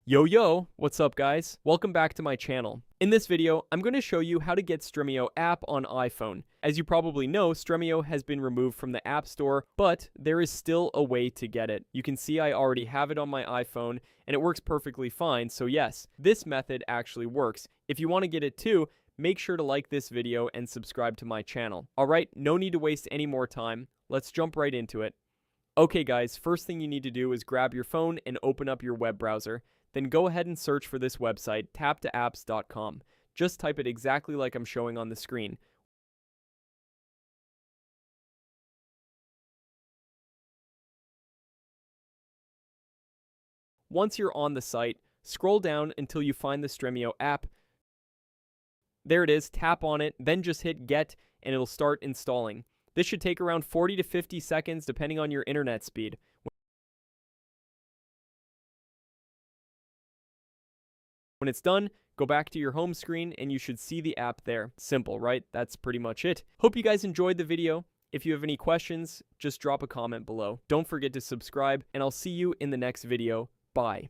Yo, what's up guys? Welcome back to my channel. In this video, I'm going to show you how to get Stremio app on iPhone. As you probably know, Stremio has been removed from the App Store, but there is still a way to get it. You can see I already have it on my iPhone, and it works perfectly fine, so yes, this method actually works. If you want to get it too, make sure to like this video and subscribe to my channel. Alright, no need to waste any more time. Let's jump right into it. Okay guys, first thing you need to do is grab your phone and open up your web browser. Then go ahead and search for this website, taptoapps.com. Just type it exactly like I'm showing on the screen. Once you're on the site, scroll down until you find the Stremio app. There it is, tap on it, then just hit get and it'll start installing. This should take around 40 to 50 seconds depending on your internet speed. When it's done, go back to your home screen and you should see the app there. Simple, right? That's pretty much it. Hope you guys enjoyed the video. If you have any questions, just drop a comment below. Don't forget to subscribe, and I'll see you in the next video. Bye.